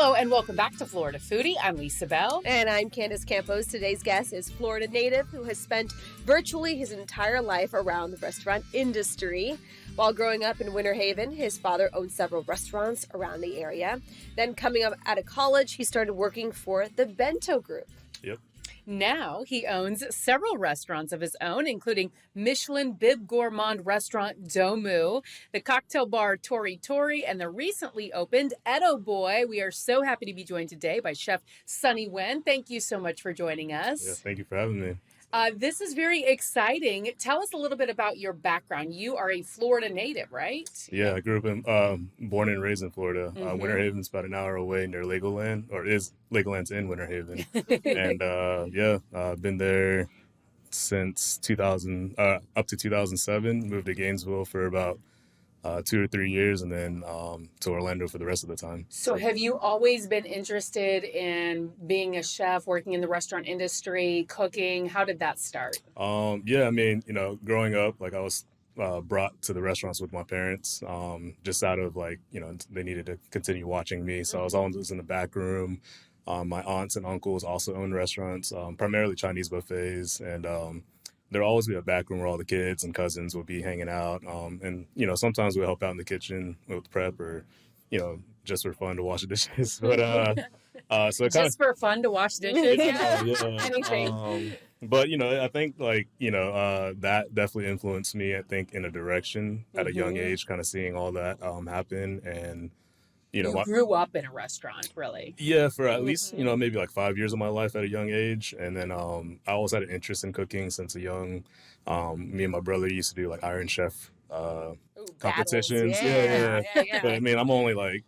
Hello and welcome back to Florida Foodie. I'm Lisa Bell. And I'm Candace Campos. Today's guest is Florida native who has spent virtually his entire life around the restaurant industry. While growing up in Winter Haven, his father owned several restaurants around the area. Then coming up out of college, he started working for the Bento Group. Yep. Now he owns several restaurants of his own, including Michelin Bib Gourmand restaurant Domu, the cocktail bar Tori Tori, and the recently opened Edo Boy. We are so happy to be joined today by Chef Sonny Nguyen. Thank you so much for joining us. Yeah, thank you for having me. This is very exciting. Tell us a little bit about your background. You are a Florida native, right? Yeah, I grew up born and raised in Florida. Winter Haven's about an hour away near Legoland, or Legoland's in Winter Haven. And I've been there since 2000, up to 2007. Moved to Gainesville for about 2 or 3 years, and then to Orlando for the rest of the time. So have you always been interested in being a chef, working in the restaurant industry, cooking? How did that start? Yeah, I mean, growing up, I was brought to the restaurants with my parents, just out of they needed to continue watching me. So I was always in the back room. My aunts and uncles also owned restaurants, primarily Chinese buffets, and there'll always be a back room where all the kids and cousins will be hanging out. And sometimes we'll help out in the kitchen with prep, or, just for fun to wash the dishes. But so just for fun to wash dishes. Anything. But I think that definitely influenced me. I think in a direction at a young age, kind of seeing all that happen. And you grew up in a restaurant, really? Yeah, for at least, maybe 5 years of my life at a young age. And then I always had an interest in cooking since a young. Me and my brother used to do Iron Chef competitions. Yeah. But I mean, I'm only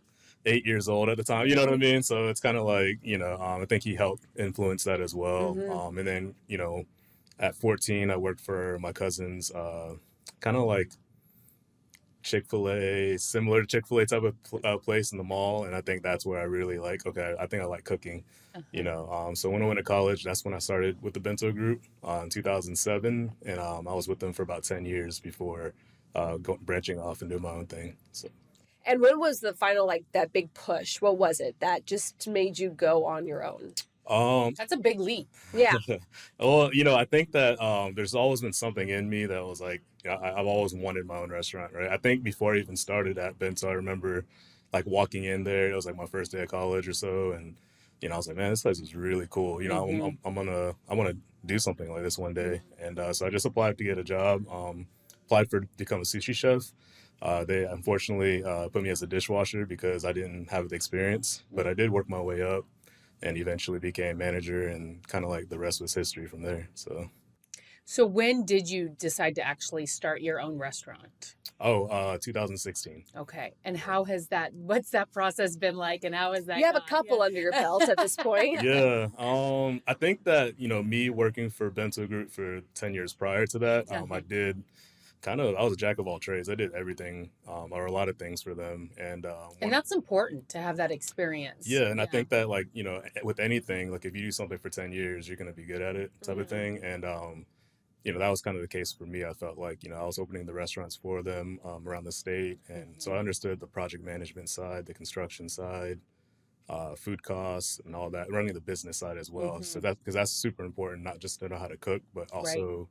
8 years old at the time, you know what I mean? So it's kind of I think he helped influence that as well. And then, at 14, I worked for my cousin's kind of Chick-fil-A, similar to Chick-fil-A type of place in the mall. And I think that's where I really I think I like cooking, So when I went to college, that's when I started with the Bento Group in 2007. And I was with them for about 10 years before branching off and doing my own thing. So. And when was the final, that big push? What was it that just made you go on your own? That's a big leap. Yeah. Well, I think that there's always been something in me that was I've always wanted my own restaurant, right? I think before I even started at Bento, I remember walking in there. It was my first day of college or so, and I was like, man, this place is really cool. I want to do something like this one day, and so I just applied to get a job. Applied to become a sushi chef. They unfortunately put me as a dishwasher because I didn't have the experience, but I did work my way up and eventually became manager, and kind of the rest was history from there. So when did you decide to actually start your own restaurant? 2016. Okay. And what's that process been like, and how has that You have a couple under your belt at this point. Yeah. I think that, me working for Bento Group for 10 years prior to that, I was a jack of all trades. I did everything, or a lot of things for them. And that's important to have that experience. Yeah. And I think that with anything, if you do something for 10 years, you're going to be good at it type of thing. And, that was kind of the case for me. I felt I was opening the restaurants for them around the state. And so I understood the project management side, the construction side, food costs and all that, running the business side as well. So because that's super important, not just to know how to cook, but also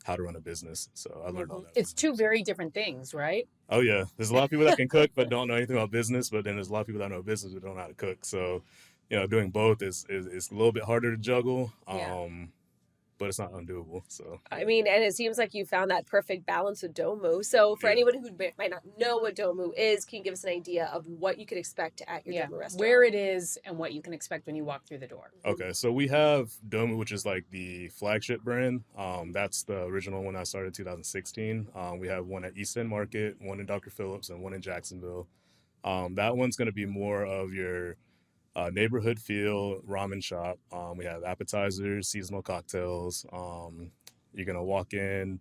how to run a business. So I learned all that. It's two very different things, right? Oh, yeah. There's a lot of people that can cook but don't know anything about business, but then there's a lot of people that know business but don't know how to cook. So, doing both is a little bit harder to juggle. But it's not undoable. So I mean, and it seems like you found that perfect balance with Domu. So for anyone who might not know what Domu is, can you give us an idea of what you could expect at your Domu restaurant? Where it is and what you can expect when you walk through the door. Okay, so we have Domu, which is the flagship brand. That's the original one I started in 2016. We have one at East End Market, one in Dr. Phillips, and one in Jacksonville. That one's going to be more of your neighborhood feel ramen shop. We have appetizers, seasonal cocktails. You're gonna walk in,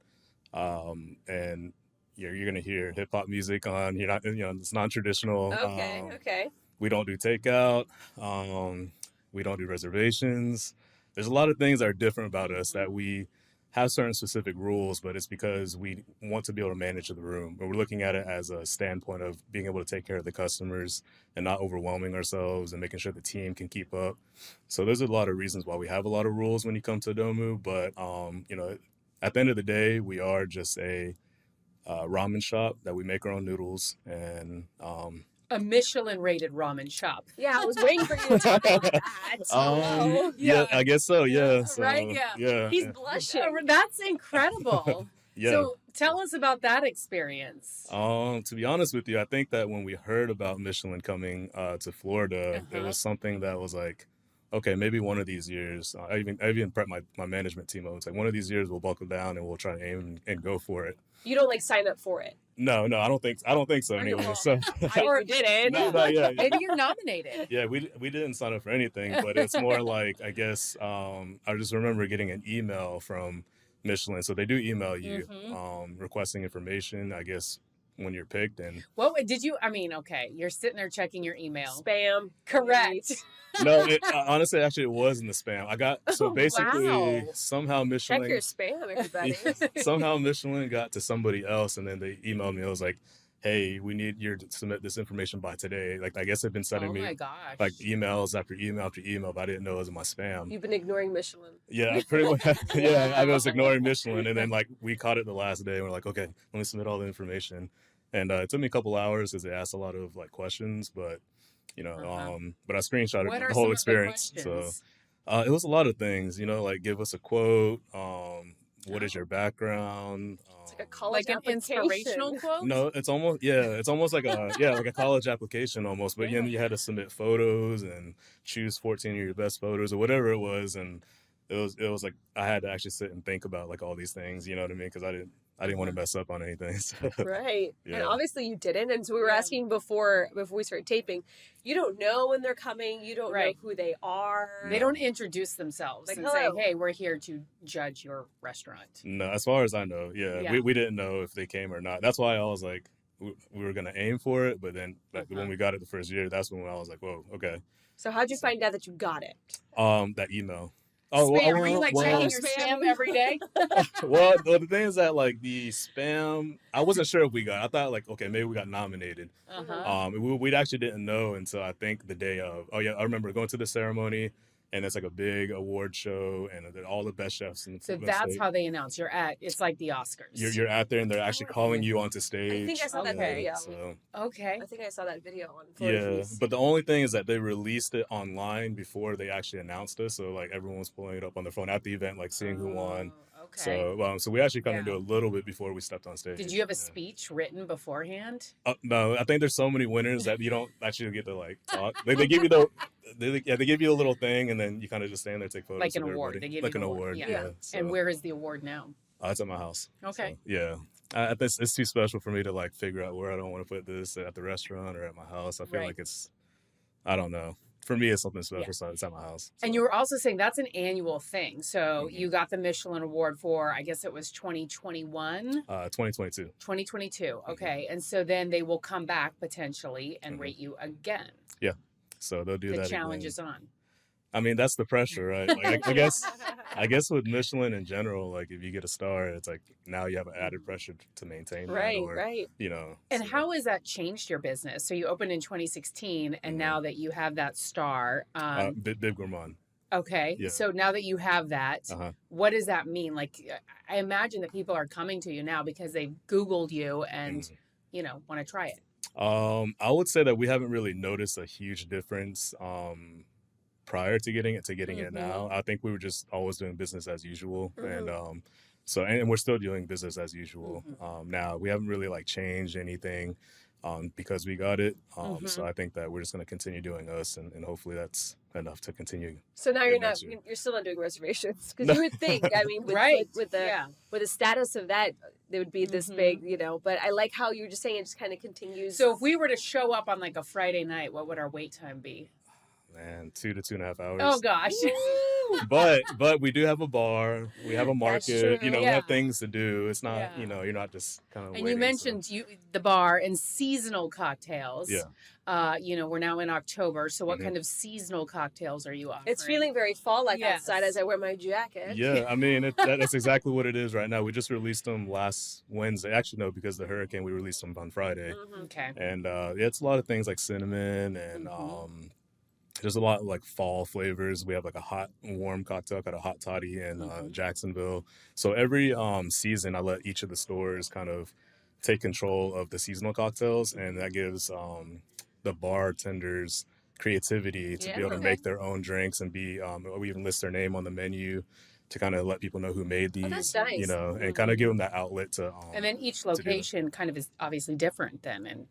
and you're gonna hear hip hop music on. You're not, it's non-traditional. Okay. We don't do takeout. We don't do reservations. There's a lot of things that are different about us that we have certain specific rules, but it's because we want to be able to manage the room. But we're looking at it as a standpoint of being able to take care of the customers and not overwhelming ourselves and making sure the team can keep up. So there's a lot of reasons why we have a lot of rules when you come to Domu. But, at the end of the day, we are just a ramen shop that we make our own noodles and a Michelin rated ramen shop. Yeah, I was waiting for you to talk about that. Yeah, I guess so. Yeah. So, Right? Yeah. He's blushing. That's incredible. Yeah. So tell us about that experience. To be honest with you, I think that when we heard about Michelin coming to Florida, it was something that was like, okay, maybe one of these years. I even prepped my management team. I was like, one of these years we'll buckle down and we'll try to aim and go for it. You don't like sign up for it. No, I don't think so. Anyway, so I didn't. no, yeah. Maybe you're nominated. Yeah, we didn't sign up for anything, but it's more like, I guess I just remember getting an email from Michelin. So they do email you requesting information, I guess, when you're picked. And what did you? I mean, okay, you're sitting there checking your email. Spam. Correct. No, honestly, actually, it was in the spam. I got so basically somehow Michelin. Check your spam, everybody. Somehow Michelin got to somebody else, and then they emailed me. I was like, "Hey, we need you to submit this information by today." Like, I guess they've been sending me like emails after email after email, but I didn't know it was in my spam. You've been ignoring Michelin. Yeah, pretty much. Yeah, I was ignoring Michelin, and then like we caught it the last day, and we're like, "Okay, let me submit all the information." And it took me a couple hours because they asked a lot of like questions, but. But I screenshotted the whole experience. So it was a lot of things, like give us a quote. What is your background? It's like a college application. Inspirational quote? No, it's almost like a college application almost. But you had to submit photos and choose 14 of your best photos or whatever it was. And it was like I had to actually sit and think about like all these things, you know what I mean? Because I didn't want to mess up on anything. So. Right. Yeah. And obviously you didn't. And so we were asking before we started taping, you don't know when they're coming. You don't know who they are. They don't introduce themselves and say, hey, we're here to judge your restaurant. No, as far as I know, we didn't know if they came or not. That's why I was like, we were going to aim for it. But then when we got it the first year, that's when I was like, whoa, okay. So how'd you find out that you got it? That email. Spam. Were you like checking your spam every day? Well, the thing is that like the spam, I wasn't sure if we got. I thought like, okay, maybe we got nominated. We actually didn't know until I think the day of. Oh yeah, I remember going to the ceremony, and it's like a big award show, and all the best chefs. So that's how they announce. It's like the Oscars. You're out there, and they're actually calling you onto stage. I think I saw that video. So. Okay. I think I saw that video on Foodie. But the only thing is that they released it online before they actually announced it. So like everyone was pulling it up on their phone at the event, like seeing who won. Okay. So we actually kind of do a little bit before we stepped on stage. Did you have a speech written beforehand? No, I think there's so many winners that you don't actually get to like talk. They give you they give you a little thing, and then you kind of just stand there, take photos. Like an award. They give like you an award. Yeah. So. And where is the award now? It's at my house. Okay. So, yeah. I think it's too special for me to like figure out where I don't want to put this at the restaurant or at my house. I feel like I don't know. For me, it's something special, so it's at my house. So. And you were also saying that's an annual thing. So you got the Michelin Award for, I guess it was 2021? 2022. 2022, okay. And so then they will come back potentially and rate you again. Yeah, so they'll do that. The challenge again. is on. I mean, that's the pressure, right? Like, I guess with Michelin in general, like if you get a star, it's like now you have an added pressure to maintain. Right. And how has that changed your business? So you opened in 2016, and now that you have that star, Bib Gourmand. Okay. Yeah. So now that you have that, what does that mean? Like, I imagine that people are coming to you now because they've Googled you and, want to try it. I would say that we haven't really noticed a huge difference prior to getting it now. I think we were just always doing business as usual. And and we're still doing business as usual. Now we haven't really like changed anything because we got it. So I think that we're just going to continue doing us, and hopefully that's enough to continue. So now you're still not doing reservations, because you would think, I mean, with the status of that, it would be this big, but I like how you were just saying it just kind of continues. So if we were to show up on like a Friday night, what would our wait time be? Man, 2 to 2.5 hours. Oh gosh. but we do have a bar, we have a That's market, true. we Yeah. have things to do. It's not, Yeah. you're not just kind of And waiting. you mentioned the bar and seasonal cocktails. Yeah. We're now in October, so what Mhm. kind of seasonal cocktails are you offering? It's feeling very fall-like Yes. outside as I wear my jacket. Yeah, I mean, that's exactly what it is right now. We just released them last Wednesday. Actually, no, because of the hurricane, we released them on Friday. Mhm. Okay. And it's a lot of things like cinnamon and there's a lot of like fall flavors. We have like a hot and warm cocktail called a hot toddy in Jacksonville. So every season, I let each of the stores kind of take control of the seasonal cocktails, and that gives the bartenders creativity to be able to make their own drinks and be. We even list their name on the menu to kind of let people know who made these. That's nice. And kind of give them that outlet to. And then each location kind of is obviously different then. And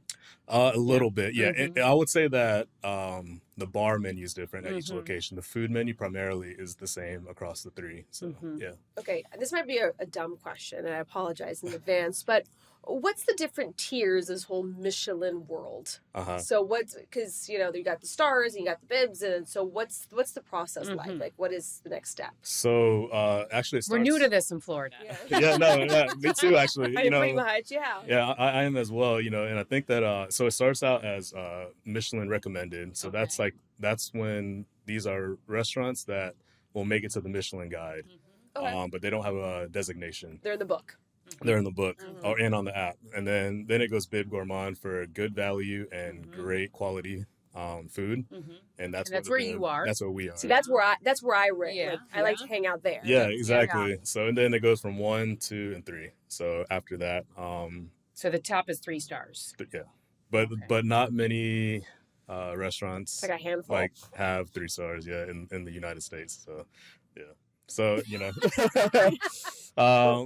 A little bit, yeah. I would say that the bar menu is different at each location. The food menu primarily is the same across the three. So, yeah. Okay, this might be a dumb question, and I apologize in advance, but what's the different tiers this whole Michelin world? So because you got the stars and you got the bibs, and so what's the process like? Like, what is the next step? So actually, we're new to this in Florida. Yeah, me too. Actually, Pretty much, yeah. Yeah, I am as well. And I think that so it starts out as Michelin recommended. So that's when these are restaurants that will make it to the Michelin guide, but they don't have a designation. They're in the book. They're in the book and on the app, and then it goes Bib Gourmand for good value and great quality food, and that's where you are. That's where we are. See, that's where I rate. Yeah. Like, I like to hang out there. Yeah, exactly. So and then it goes from 1, 2, and 3. So after that, so the top is 3 stars. but not many restaurants Like a handful. Have 3 stars in the United States. So yeah. So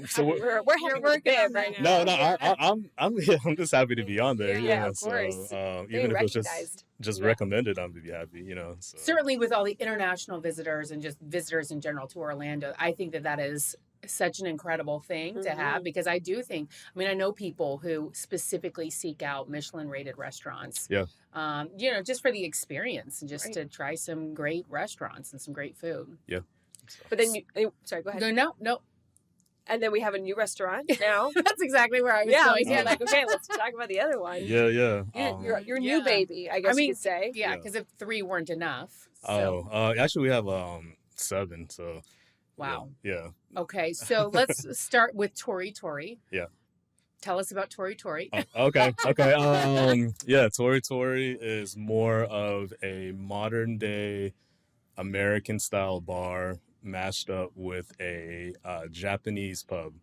so we're working right now. No, I'm just happy to be on there. Yeah, of course. So Being even if it's recognized. just recommended, I'm be happy. So. Certainly, with all the international visitors and just visitors in general to Orlando, I think that is such an incredible thing to have, because I do think, I know people who specifically seek out Michelin rated restaurants. Yeah. Just for the experience and just to try some great restaurants and some great food. Yeah. But then sorry, go ahead. No. And then we have a new restaurant now. That's exactly where I was going. Yeah, okay, let's talk about the other one. Yeah. Your new baby, I guess you could say. Yeah, because if 3 weren't enough. So. Actually, we have 7. So. Wow. Yeah. Okay, so let's start with Tori Tori. Yeah. Tell us about Tori Tori. Okay. Tori Tori is more of a modern day American style bar mashed up with a Japanese pub.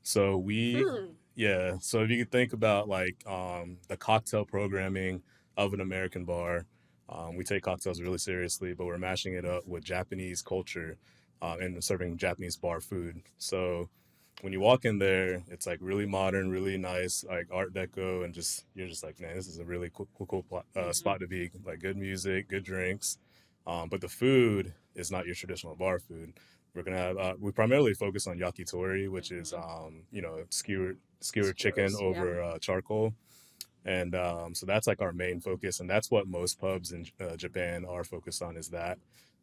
So so if you could think about the cocktail programming of an American bar, we take cocktails really seriously, but we're mashing it up with Japanese culture and serving Japanese bar food. So when you walk in there, it's really modern, really nice, Art Deco, and you're just like, man, this is a really cool spot to be. Good music, good drinks, but the food is not your traditional bar food. We're gonna have we primarily focus on yakitori, which is skewered chicken over charcoal, and so that's our main focus, and that's what most pubs in Japan are focused on, is that.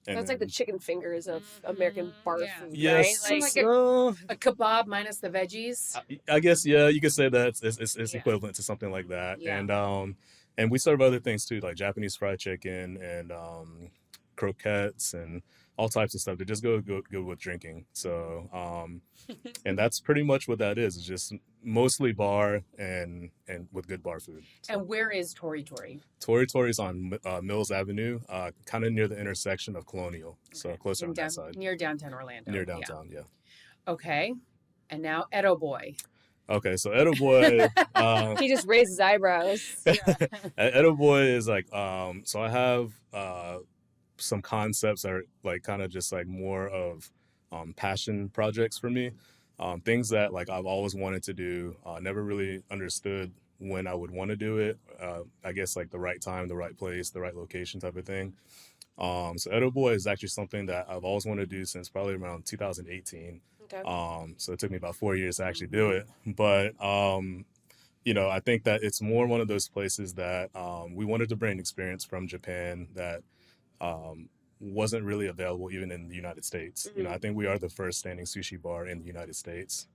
And that's the chicken fingers of American bar food, yes, right? A kebab minus the veggies. I guess you could say that it's equivalent to something like that, and we serve other things too, like Japanese fried chicken and croquettes and all types of stuff that just go good with drinking. So, and that's pretty much what that is. It's just mostly bar and with good bar food. So. And where is Tori Tori? Tori Tori's on Mills Avenue, kind of near the intersection of Colonial. So closer on that side. Near downtown Orlando. Near downtown, yeah. Okay. And now Edo Boy. Okay, so Edo Boy... he just raised his eyebrows. Edo Boy is so I have... some concepts are kind of just more of passion projects for me, things that I've always wanted to do, never really understood when I would want to do it, I guess the right time, the right place, the right location type of thing. So Edo Boy is actually something that I've always wanted to do since probably around 2018. Okay. So it took me about 4 years to actually do it, but I think that it's more one of those places that we wanted to bring experience from Japan that wasn't really available even in the United States. You know, I think we are the first standing sushi bar in the United States.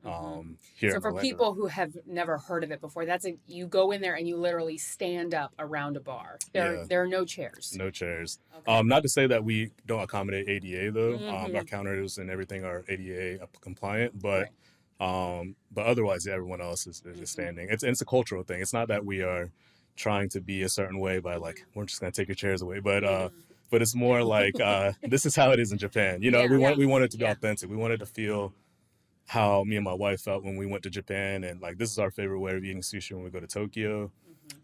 Here So in for Orlando. people who have never heard of it before, you go in there and you literally stand up around a bar. There are no chairs. No chairs. Okay. Not to say that we don't accommodate ADA though. Our counters and everything are ADA compliant, but otherwise, everyone else is just standing. It's a cultural thing. It's not that we are trying to be a certain way by like we're just gonna take your chairs away, but it's more like this is how it is in Japan. You know, we want it to be authentic. We wanted to feel how me and my wife felt when we went to Japan, and like this is our favorite way of eating sushi when we go to Tokyo.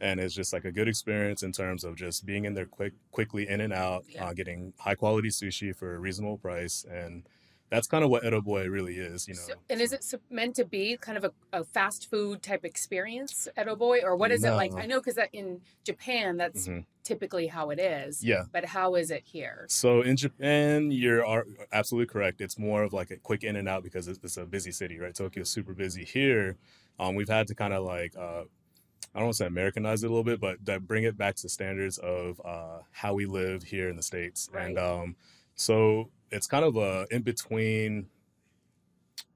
And it's just like a good experience in terms of just being in there quickly in and out, getting high quality sushi for a reasonable price. And that's kind of what Edo Boy really is, you know. And is it meant to be kind of a fast food type experience, Edo Boy? Or what is it like? I know because in Japan, that's typically how it is. Yeah. But how is it here? So in Japan, you're absolutely correct. It's more of like a quick in and out because it's a busy city, right? Tokyo's super busy. Here, we've had to kind of like... I don't want to say Americanize it a little bit, but that bring it back to standards of how we live here in the States. Right. And so it's kind of a in between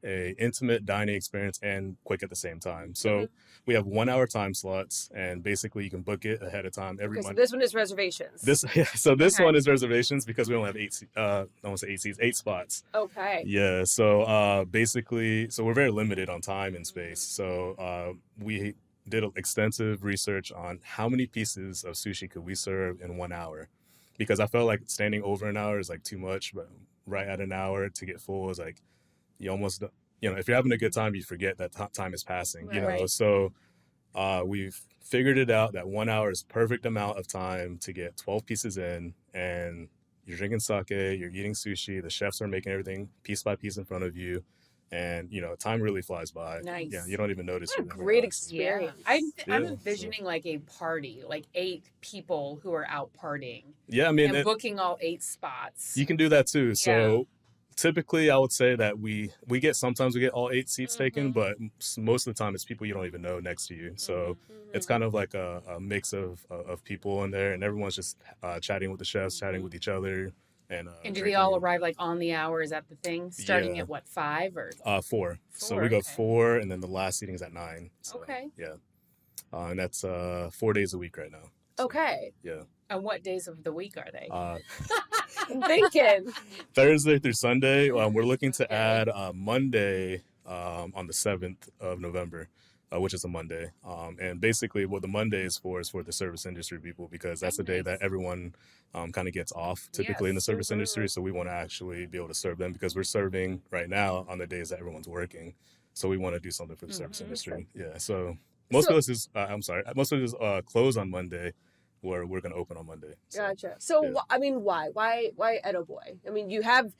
a intimate dining experience and quick at the same time. So we have 1 hour time slots, and basically you can book it ahead of time every month. So this one is reservations. This one is reservations because we only have I won't say 8 seats, 8 spots. Okay. Yeah. So basically, so we're very limited on time and space. So we did extensive research on how many pieces of sushi could we serve in 1 hour, because I felt like standing over an hour is like too much, but right at an hour to get full is like you almost, you know, if you're having a good time, you forget that time is passing, you know. Right. So we've figured it out that 1 hour is perfect amount of time to get 12 pieces in, and you're drinking sake, you're eating sushi, the chefs are making everything piece by piece in front of you. And, you know, time really flies by. Nice. Yeah, you don't even notice. What a great experience. I'm envisioning like a party, like 8 people who are out partying. Yeah, I mean, and booking all 8 spots. You can do that too. So typically I would say that sometimes we get all 8 seats taken, but most of the time it's people you don't even know next to you. So it's kind of like a mix of people in there, and everyone's just chatting with the chefs, chatting with each other. And do they all arrive like on the hour? Is that the thing? Starting at what, 5 or 4? So we go 4, and then the last seating is at 9. So, okay. Yeah, and that's 4 days a week right now. So, okay. Yeah. And what days of the week are they? I'm thinking Thursday through Sunday. We're looking to add Monday on the 7th of November. Which is a Monday. And basically what the Monday is for the service industry people, because that's the day that everyone kind of gets off typically in the service industry. So we want to actually be able to serve them, because we're serving right now on the days that everyone's working. So we want to do something for the service industry. Yeah. So most of this is, most of this is closed on Monday, where we're going to open on Monday. So, gotcha. So I mean, why Edo Boy? I mean, you have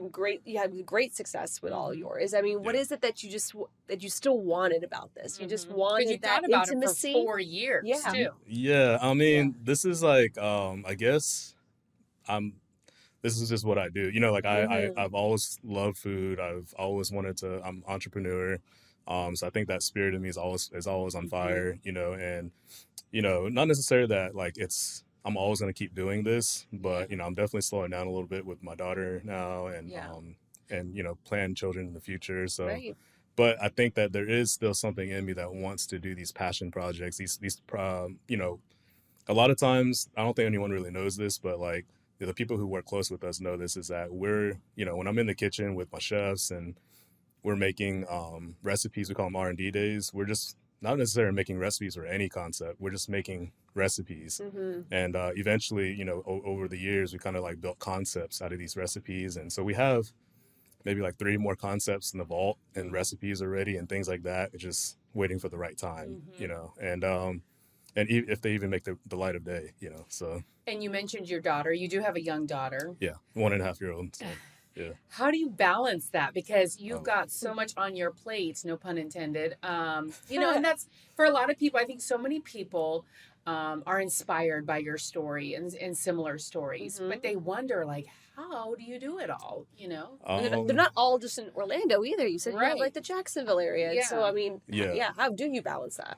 great success with all yours. I mean, what is it that you still wanted about this? You just wanted that intimacy. It for 4 years too. Yeah, I mean, this is like I guess this is just what I do. You know, like I've always loved food. I've always wanted to. I'm an entrepreneur. So I think that spirit in me is always on fire. You know, and you know, not necessarily that like I'm always going to keep doing this, but you know, I'm definitely slowing down a little bit with my daughter now, and you know, plan children in the future. So, but I think that there is still something in me that wants to do these passion projects. These you know, a lot of times I don't think anyone really knows this, but like the people who work close with us know this, is that we're, you know, when I'm in the kitchen with my chefs and we're making recipes, we call them R&D days. We're just not necessarily making recipes for any concept. We're just making recipes. And eventually, you know, over the years, we kind of like built concepts out of these recipes. And so we have maybe like 3 more concepts in the vault and recipes already and things like that. It's just waiting for the right time, you know, and if they even make the light of day, you know, so. And you mentioned your daughter. You do have a young daughter. Yeah, 1.5-year-old. So. Yeah. How do you balance that? Because you've got so much on your plate, no pun intended. You know, and that's for a lot of people. I think so many people are inspired by your story and similar stories, but they wonder, like, how do you do it all? You know, they're not all just in Orlando either. You said you have like the Jacksonville area. So I mean, how do you balance that?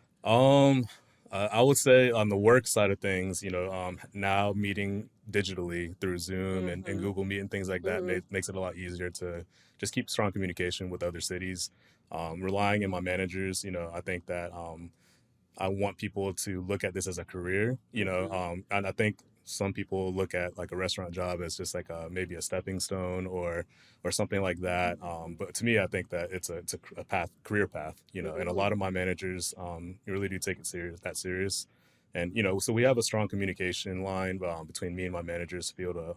I would say on the work side of things, now meeting digitally through Zoom and Google Meet and things like that makes it a lot easier to just keep strong communication with other cities. Relying on my managers, I think that I want people to look at this as a career, and I think some people look at like a restaurant job as just like maybe a stepping stone or something like that. But to me, I think that it's a career path, and a lot of my managers really do take it serious. And, so we have a strong communication line between me and my managers to be able to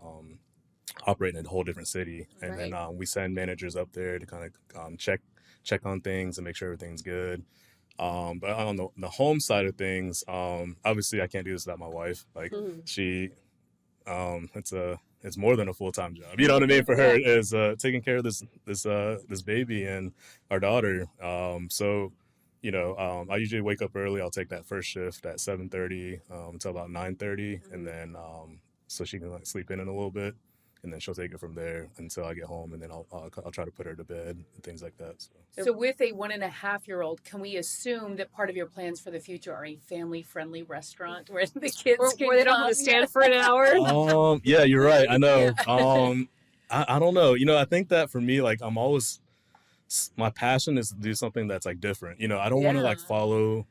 operate in a whole different city. And then we send managers up there to kind of check on things and make sure everything's good. But on the home side of things, obviously I can't do this without my wife. Like she, it's more than a full-time job. You know what I mean? For her is taking care of this baby and our daughter. So, I usually wake up early. I'll take that first shift at 7:30 until about 9:30, and then so she can like sleep in a little bit. And then she'll take it from there until I get home, and then I'll try to put her to bed and things like that. So with a 1.5-year-old, can we assume that part of your plans for the future are a family-friendly restaurant where the kids can where they don't have to stand for an hour? Yeah, you're right. I know. I don't know. I think that for me, like my passion is to do something that's like different. I don't want to like follow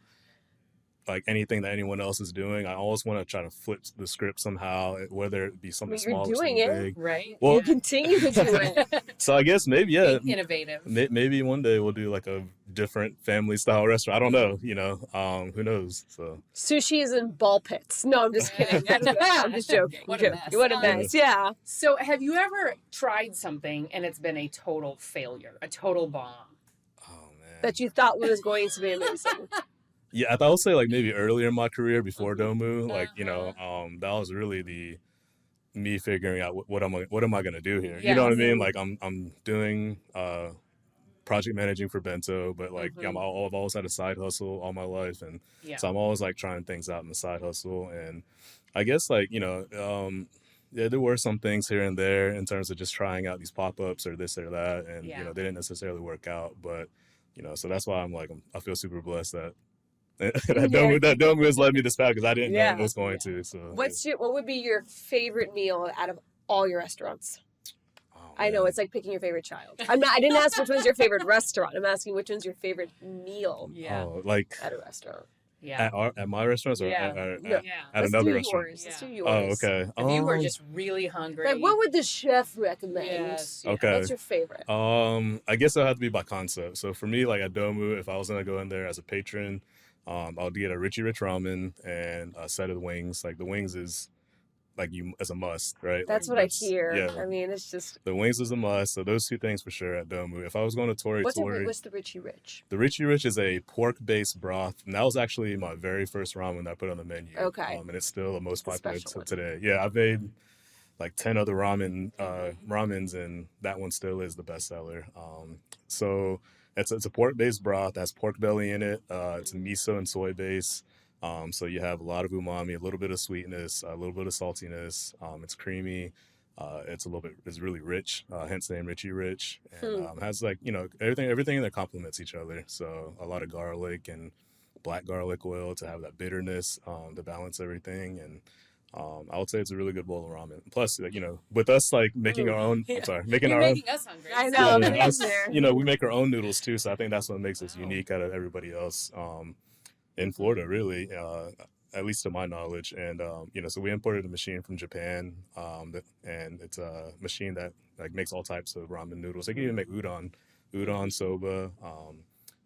like anything that anyone else is doing. I always want to try to flip the script somehow, whether it be something small or something big. Right. Well, you continue to do it. So I guess maybe, being innovative. Maybe one day we'll do like a different family style restaurant. I don't know, who knows? So sushi is in ball pits. No, I'm just kidding. I'm just joking. What a mess. What a mess. Yeah. So have you ever tried something and it's been a total failure, a total bomb? Oh man. That you thought was going to be amazing. Yeah, I would say like maybe earlier in my career before Domu, like that was really me figuring out what am I gonna do here? You know what I mean? Like I'm doing project managing for Bento, but like I've always had a side hustle all my life, and so I'm always like trying things out in the side hustle. And I guess like there were some things here and there in terms of just trying out these pop-ups or this or that, and they didn't necessarily work out, but so that's why I feel super blessed that Domu has led me this path, because I didn't know it was going to. So what would be your favorite meal out of all your restaurants? Oh, I know it's like picking your favorite child. I didn't ask which one's your favorite restaurant. I'm asking which one's your favorite meal. Yeah. Oh, like at a restaurant. Yeah. At my restaurants or at another restaurant? Let's do yours. Oh, okay. If you were just really hungry. Like, what would the chef recommend? Yes. Okay. What's your favorite? I guess it'll have to be by concept. So for me, like at Domu, if I was gonna go in there as a patron, I'll get a Richie Rich ramen and a set of wings. Like the wings is like as a must, right? That's like, what I hear. Yeah. I mean, it's just the wings is a must. So those two things for sure at Domu. If I was going to Tori, what's the Richie Rich? The Richie Rich is a pork-based broth, and that was actually my very first ramen that I put on the menu. Okay. And it's still the most popular today. Yeah, I've made like 10 other ramens, and that one still is the best seller. So it's a pork-based broth that has pork belly in it. It's a miso and soy base. So you have a lot of umami, a little bit of sweetness, a little bit of saltiness. It's creamy. It's really rich, hence the name Richie Rich. And has like, everything in there complements each other. So a lot of garlic and black garlic oil to have that bitterness to balance everything. And I would say it's a really good bowl of ramen. Plus, with us like making our own, making You're our own. making us hungry. I know. We make our own noodles too. So I think that's what makes us unique out of everybody else in Florida, really, at least to my knowledge. And so we imported a machine from Japan, and it's a machine that like makes all types of ramen noodles. They can even make udon, soba.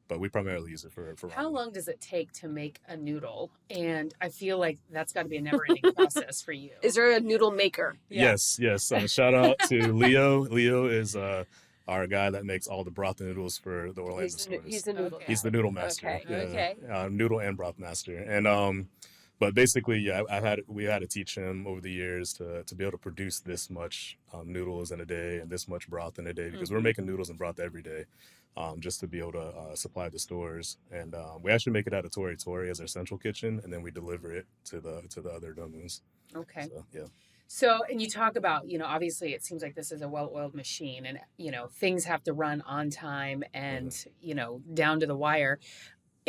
But we primarily use it for ramen. How long does it take to make a noodle? And I feel like that's got to be a never-ending process for you. Is there a noodle maker? Yeah. Yes. Shout out to Leo. Leo is our guy that makes all the broth noodles for the Orlando stores. He's the noodle. He's the noodle master. Okay. Noodle and broth master. And but basically, we had to teach him over the years to be able to produce this much noodles in a day and this much broth in a day, because we're making noodles and broth every day. Just to be able to supply the stores. And we actually make it out of Tori Tori as our central kitchen, and then we deliver it to the other Domus. Okay. So, yeah. So, and you talk about, obviously it seems like this is a well-oiled machine, and, things have to run on time and, down to the wire.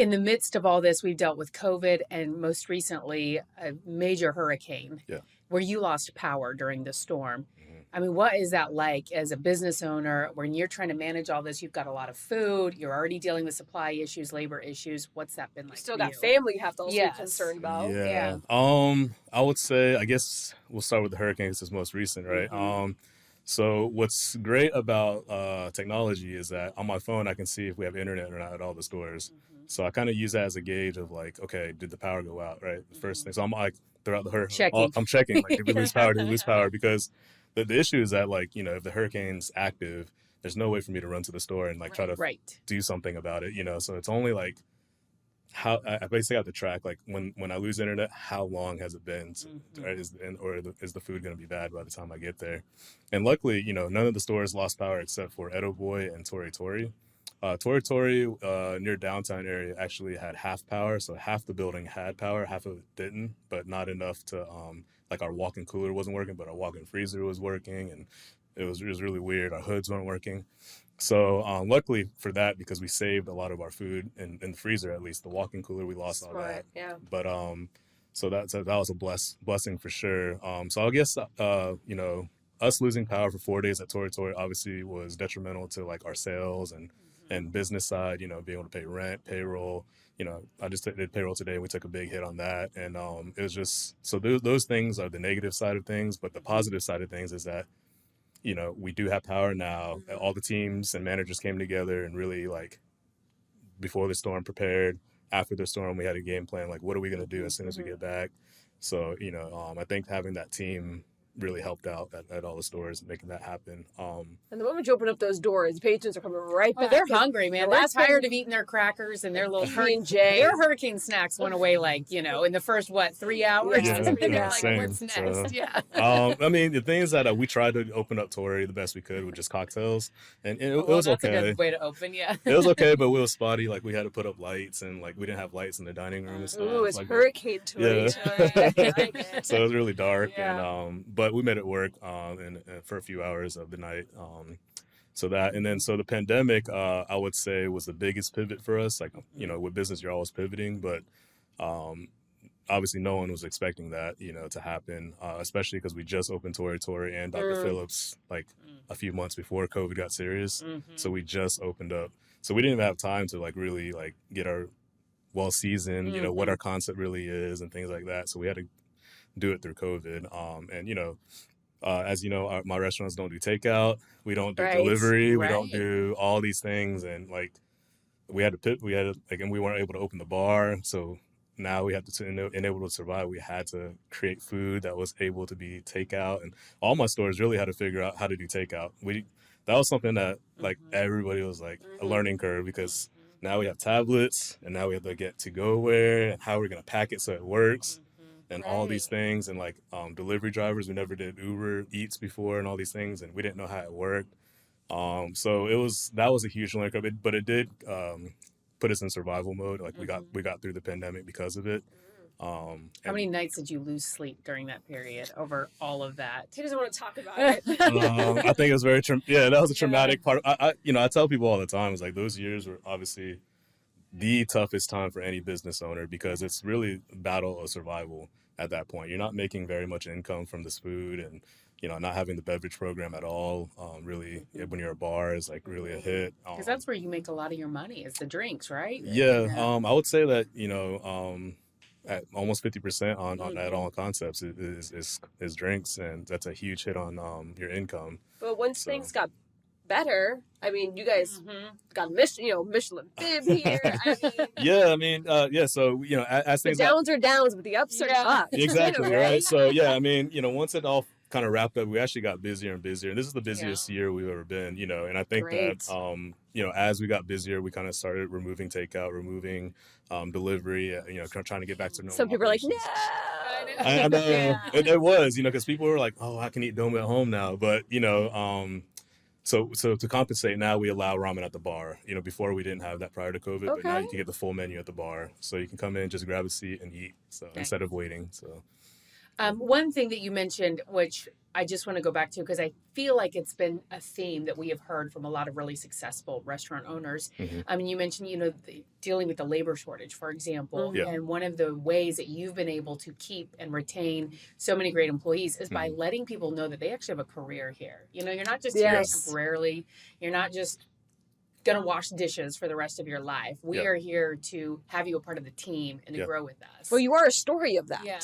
In the midst of all this, we've dealt with COVID and most recently a major hurricane Yeah. where you lost power during the storm. Mhm. I mean, what is that like as a business owner when you're trying to manage all this? You've got a lot of food, you're already dealing with supply issues, labor issues. What's that been You like still for got you? family you have to also Yes. be concerned about. Yeah. Yeah. I would say, I guess we'll start with the hurricanes. It's most recent, right? Mhm. So what's great about technology is that on my phone I can see if we have internet or not at all the stores. Mhm. So I kind of use that as a gauge of like, okay, did the power go out? Right, the first thing. So I'm like throughout the hurricane, Checking. I'm checking like, did we lose power? Did we lose power? Because the issue is that, like, if the hurricane's active, there's no way for me to run to the store and like try to Right. do something about it. So it's only like how I basically have to track, like, when I lose internet, how long has it been? Right, is the food going to be bad by the time I get there? And luckily, none of the stores lost power except for Edo Boy and Tori Tori. Tori Tori, near downtown area, actually had half power, so half the building had power, half of it didn't, but not enough to like our walk-in cooler wasn't working, but our walk-in freezer was working, and it was really weird. Our hoods weren't working. So luckily for that, because we saved a lot of our food in the freezer, at least the walk-in cooler, we lost all that. Yeah. But so that was a blessing for sure. So I guess us losing power for 4 days at Tori Tori obviously was detrimental to like our sales and business side. Being able to pay rent, payroll. I just did payroll today. We took a big hit on that, and it was just so those things are the negative side of things. But the positive side of things is that we do have power now. All the teams and managers came together and really, like, before the storm prepared. After the storm, we had a game plan, like, what are we going to do as soon as we get back? So, I think having that team really helped out at all the stores, making that happen. And the moment you open up those doors, patrons are coming right back. But they're hungry, man. The They're last tired one- of eating their crackers and their little P&J. Their hurricane snacks went away like, in the first 3 hours. Yeah, And they're yeah, like, same. what's next? So, Yeah. I mean, the thing is that we tried to open up Tori the best we could with just cocktails, and it was that's okay. a good way to open, yeah. It was okay, but we was spotty. Like, we had to put up lights, and like we didn't have lights in the dining room and stuff. Ooh, it's like hurricane Tori. Yeah. So it was really dark, Yeah. and but we made it work for a few hours of the night. So the pandemic, I would say, was the biggest pivot for us. Like, with business, you're always pivoting, but obviously no one was expecting that, to happen, especially because we just opened Tori Tori and Dr. Phillips like a few months before COVID got serious. So we just opened up. So we didn't even have time to like really like get our well seasoned, what our concept really is and things like that. So we had to do it through COVID. And as you know, my restaurants don't do takeout. We don't do delivery. We don't do all these things. And like we had to and we weren't able to open the bar. So now we have to, enable to survive, we had to create food that was able to be takeout. And all my stores really had to figure out how to do takeout. That was something that like everybody was like a learning curve, because now we have tablets and now we have to get to-go-ware and how we're going to pack it so it works. And all these things, and like delivery drivers, we never did Uber Eats before and all these things, and we didn't know how it worked. So that was a huge learning curve, but it did put us in survival mode. Like we got through the pandemic because of it. How many nights did you lose sleep during that period over all of that? He doesn't want to talk about it. I think it was that was a traumatic part. I tell people all the time, it's like those years were obviously the toughest time for any business owner, because it's really a battle of survival at that point. You're not making very much income from this food, and not having the beverage program at all. Really, when you're a bar, is like really a hit. Because that's where you make a lot of your money, is the drinks, right? Yeah. I would say that at almost 50% on at all concepts is drinks, and that's a huge hit on your income. But once things got better, I mean, you guys got Michelin bib here. I mean, So as things the downs are downs, but the ups are ups. Exactly, right. So once it all kind of wrapped up, we actually got busier and busier, and this is the busiest year we've ever been. And I think that as we got busier, we kind of started removing takeout, removing delivery. Trying to get back to normal. Some people are like, no. I know it was, because people were like, oh, I can eat Domu at home now, but So to compensate, now we allow ramen at the bar. Before we didn't have that prior to COVID, but now you can get the full menu at the bar. So you can come in, just grab a seat and eat. So instead of waiting. So One thing that you mentioned, which I just want to go back to because I feel like it's been a theme that we have heard from a lot of really successful restaurant owners. Hmm. I mean, you mentioned, dealing with the labor shortage, for example, Yeah. and one of the ways that you've been able to keep and retain so many great employees is by letting people know that they actually have a career here. You're not just here Yes. temporarily. You're not just going to wash dishes for the rest of your life. We are here to have you a part of the team and to grow with us. Well, you are a story of that, Yeah.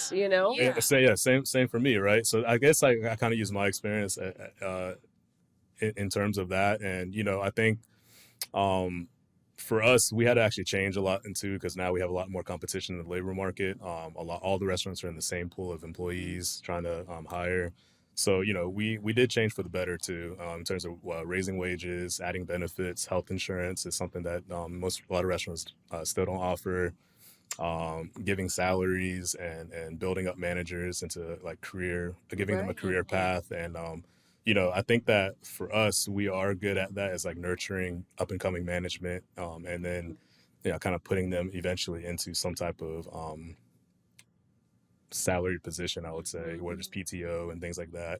Same for me, right? So I guess I kind of use my experience in terms of that. And, I think for us, we had to actually change a lot into because now we have a lot more competition in the labor market. All the restaurants are in the same pool of employees trying to hire. So, we did change for the better too, in terms of raising wages, adding benefits, health insurance is something that a lot of restaurants still don't offer. Giving salaries and building up managers into like giving them a career path. And, I think that for us, we are good at that as like nurturing up and coming management. And then, kind of putting them eventually into some type of, salaried position, I would say, where there's PTO and things like that.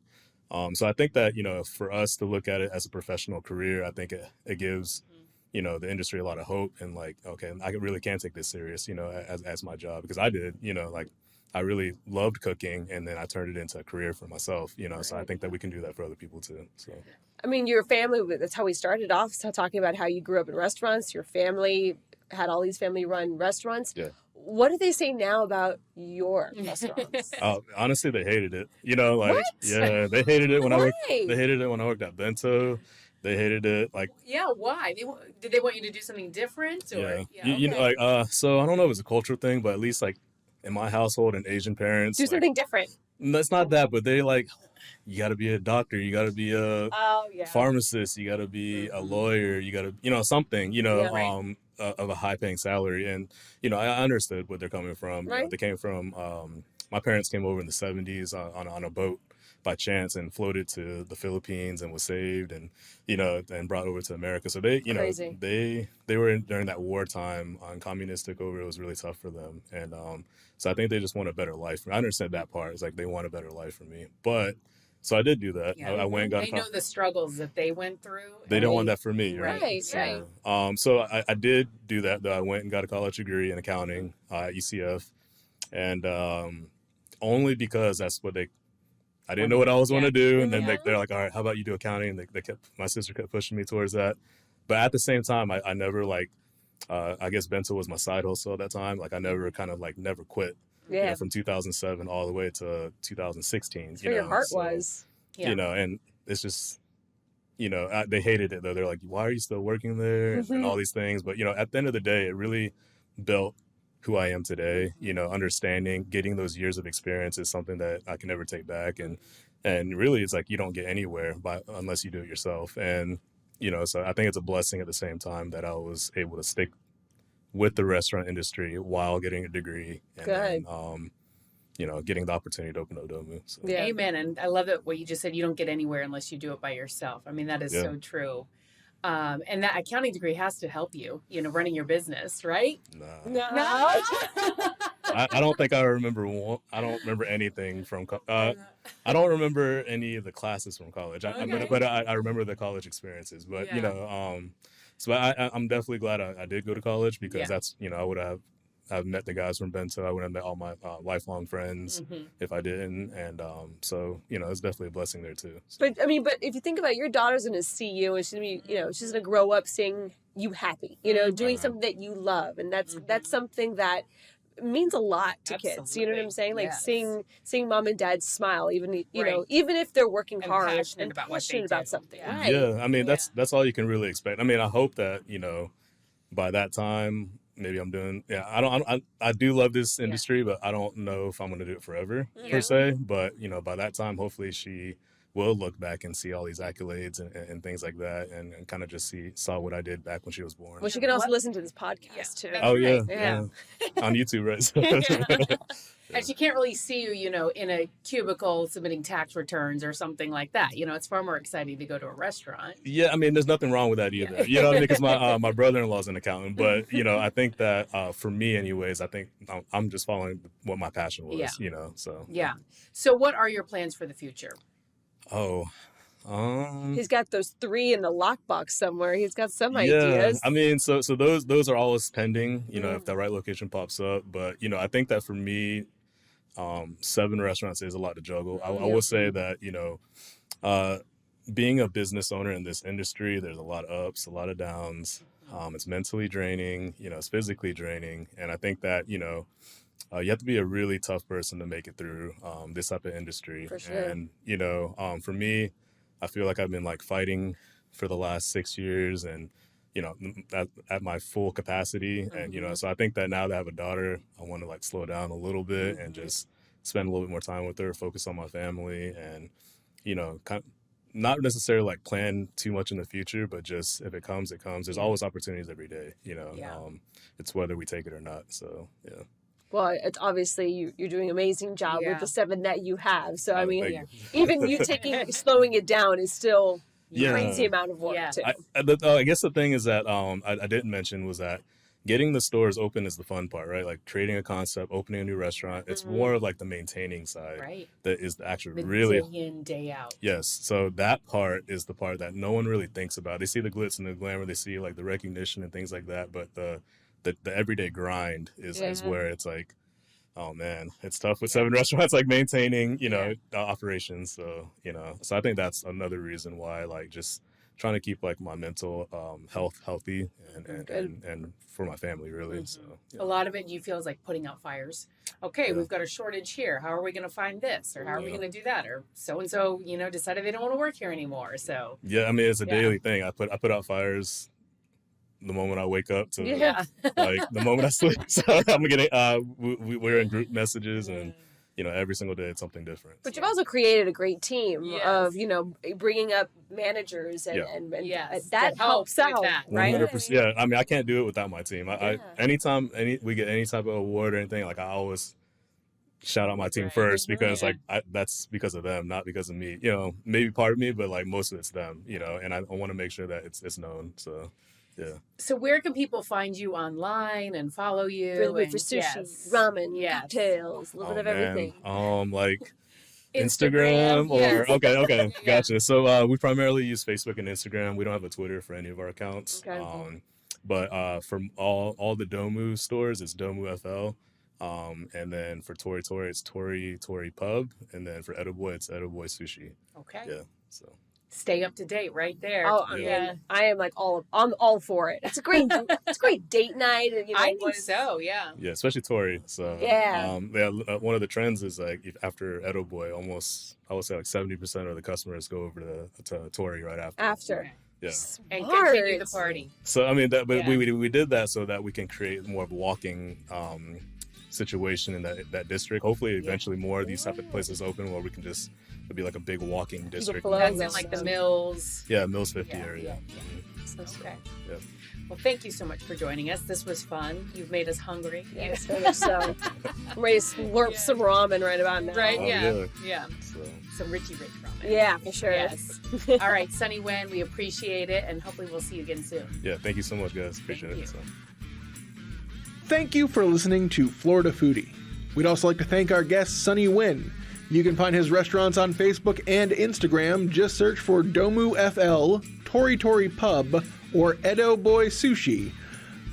So I think that, for us to look at it as a professional career, I think it gives, the industry a lot of hope and like, okay, I really can take this serious, as my job because I did, like I really loved cooking and then I turned it into a career for myself, so I think that we can do that for other people too. So. I mean, your family, that's how we started off, so talking about how you grew up in restaurants, your family had all these family-run restaurants. Yeah. What do they say now about your restaurants? Honestly, they hated it. What? Yeah, they hated it when I Why? worked at Bento. They hated it. Like, yeah, why? Did they want you to do something different? Or, so I don't know if it's a cultural thing, but at least like in my household and Asian parents, Do something different. That's not that, but they like, you got to be a doctor, you got to be a pharmacist, you got to be a lawyer, you got to, something, of a high paying salary. And, I understood where they're coming from. Right. They came from, my parents came over in the 70s on a boat by chance and floated to the Philippines and was saved and, and brought over to America. So they, Crazy. they were during that wartime communists took over. It was really tough for them. And so I think they just want a better life. I understand that part. It's like they want a better life for me. But so I did do that. Yeah. I went and got They know the struggles that they went through. They don't want that for me, right? Right. So I did do that, though. I went and got a college degree in accounting at UCF. And only because that's what I didn't know what I was going to do. And then they're like, all right, how about you do accounting? And my sister kept pushing me towards that. But at the same time, I never I guess Bento was my side hustle at that time. Like I never never quit. Yeah. From 2007 all the way to 2016. That's where your heart was. Yeah. And it's just, they hated it though. They're like, why are you still working there? And all these things. But, at the end of the day, it really built who I am today. Understanding, getting those years of experience is something that I can never take back. And really it's like you don't get anywhere unless you do it yourself. And, so I think it's a blessing at the same time that I was able to stick with the restaurant industry while getting a degree and then, getting the opportunity to open up Domu. So. Yeah. Amen. And I love it what you just said. You don't get anywhere unless you do it by yourself. I mean, that is so true. And that accounting degree has to help you, running your business, right? No. I don't think I remember one. I don't remember anything from. I don't remember any of the classes from college. But I remember the college experiences. But so I'm definitely glad I did go to college because that's I would have met the guys from Bento. I would have met all my lifelong friends if I didn't, and so it's definitely a blessing there too. So. But if you think about it, your daughter's gonna see you, and she's gonna be, she's gonna grow up seeing you happy, doing something that you love, and that's something that means a lot to kids. You know what I'm saying? Like seeing mom and dad smile, even even if they're working hard and passionate about something. Yeah. Right. Yeah, I mean that's all you can really expect. I mean, I hope that by that time. Maybe I'm doing. Yeah, I do love this industry, but I don't know if I'm going to do it forever per se. But by that time, hopefully she will look back and see all these accolades and things like that, and kind of just saw what I did back when she was born. Well, she can also listen to this podcast too. Oh yeah, Yeah. on YouTube, right? And she can't really see you, in a cubicle submitting tax returns or something like that. It's far more exciting to go to a restaurant. Yeah, I mean, there's nothing wrong with that either. You know what I mean? Because my brother-in-law is an accountant, but I think that for me, anyways, I think I'm just following what my passion was. Yeah. So Yeah. So, what are your plans for the future? Oh. He's got those 3 in the lockbox somewhere. He's got some Yeah, ideas. I mean, so those are always pending, if that right location pops up. But, I think that for me, 7 restaurants is a lot to juggle. I will say that, being a business owner in this industry, there's a lot of ups, a lot of downs. It's mentally draining, it's physically draining. And I think that, you have to be a really tough person to make it through this type of industry. For sure. And, for me, I feel like I've been like fighting for the last 6 years and, at my full capacity. And, so I think that now that I have a daughter, I want to like slow down a little bit and just spend a little bit more time with her, focus on my family and, kind of not necessarily like plan too much in the future, but just if it comes, it comes. There's always opportunities every day, it's whether we take it or not. So, yeah. Well, it's obviously you're doing an amazing job with the 7 that you have. So, I mean, you. even you slowing it down is still Yeah. crazy amount of work too. I guess the thing is that I didn't mention was that getting the stores open is the fun part, right? Like creating a concept, opening a new restaurant. It's more of like the maintaining side, Right. that is the actual The really day in, day out. Yes. So that part is the part that no one really thinks about. They see the glitz and the glamour, they see like the recognition and things like that, but the everyday grind is where it's like, oh man, it's tough with 7 restaurants, like maintaining, operations. So, so I think that's another reason why, like, just trying to keep like my mental health healthy and for my family, really. So A lot of it you feel is like putting out fires. Okay, we've got a shortage here. How are we going to find this? Or how are we going to do that? Or so-and-so, decided they don't want to work here anymore. So yeah, I mean, it's a daily thing. I put out fires the moment I wake up to like the moment I sleep. So I'm getting we're in group messages and every single day it's something different. But you've also created a great team of bringing up managers and that helps out, right? 100%. Yeah, I mean, I can't do it without my team. I anytime we get any type of award or anything, like I always shout out my team first because like that's because of them, not because of me. Maybe part of me, but like most of it's them. And I want to make sure that it's known. So. Yeah. So where can people find you online and follow you? Really good for sushi, ramen, cocktails, a little bit of everything. Like Instagram or okay, gotcha. So we primarily use Facebook and Instagram. We don't have a Twitter for any of our accounts. Okay. But from all the Domu stores, it's Domu FL. And then for Tori Tori, it's Tori Pub, and then for Edo Boy, it's Edo Boy Sushi. Okay. Yeah. So. Stay up to date right there. Oh, I am like I'm all for it. It's a great date night. And, I think so. Yeah. Yeah, especially Tori. So one of the trends is like after Edo Boy, almost I would say like 70% of the customers go over to Tori right after. After. Yeah. And continue the party. So I mean we did that so that we can create more of a walking situation in that district. Hopefully eventually more of these type of places open where we can just it'd be like a big walking district. That's in like the Mills. Yeah, Mills 50 area. Okay. Yeah. Well, thank you so much for joining us. This was fun. You've made us hungry. Yes, so I'm ready to slurp some ramen right about now. Right? Oh, yeah. Some rich ramen. Yeah, for sure. Yes. All right, Sonny, Nguyen, we appreciate it, and hopefully we'll see you again soon. Yeah, thank you so much, guys. Appreciate it. So. Thank you for listening to Florida Foodie. We'd also like to thank our guest, Sonny Nguyen. You can find his restaurants on Facebook and Instagram. Just search for Domu FL, Tori Pub, or Edo Boy Sushi.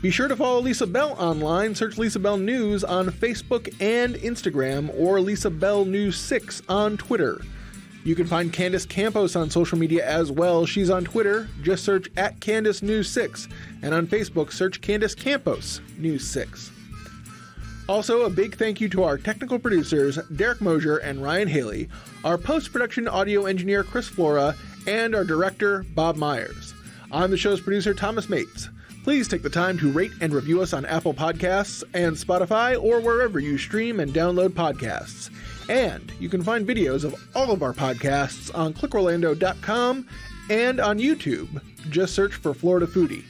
Be sure to follow Lisa Bell online. Search Lisa Bell News on Facebook and Instagram, or Lisa Bell News 6 on Twitter. You can find Candace Campos on social media as well. She's on Twitter. Just search @Candace News 6. And on Facebook, search Candace Campos News 6. Also, a big thank you to our technical producers, Derek Mosier and Ryan Haley, our post-production audio engineer, Chris Flora, and our director, Bob Myers. I'm the show's producer, Thomas Mates. Please take the time to rate and review us on Apple Podcasts and Spotify or wherever you stream and download podcasts. And you can find videos of all of our podcasts on clickorlando.com and on YouTube. Just search for Florida Foodie.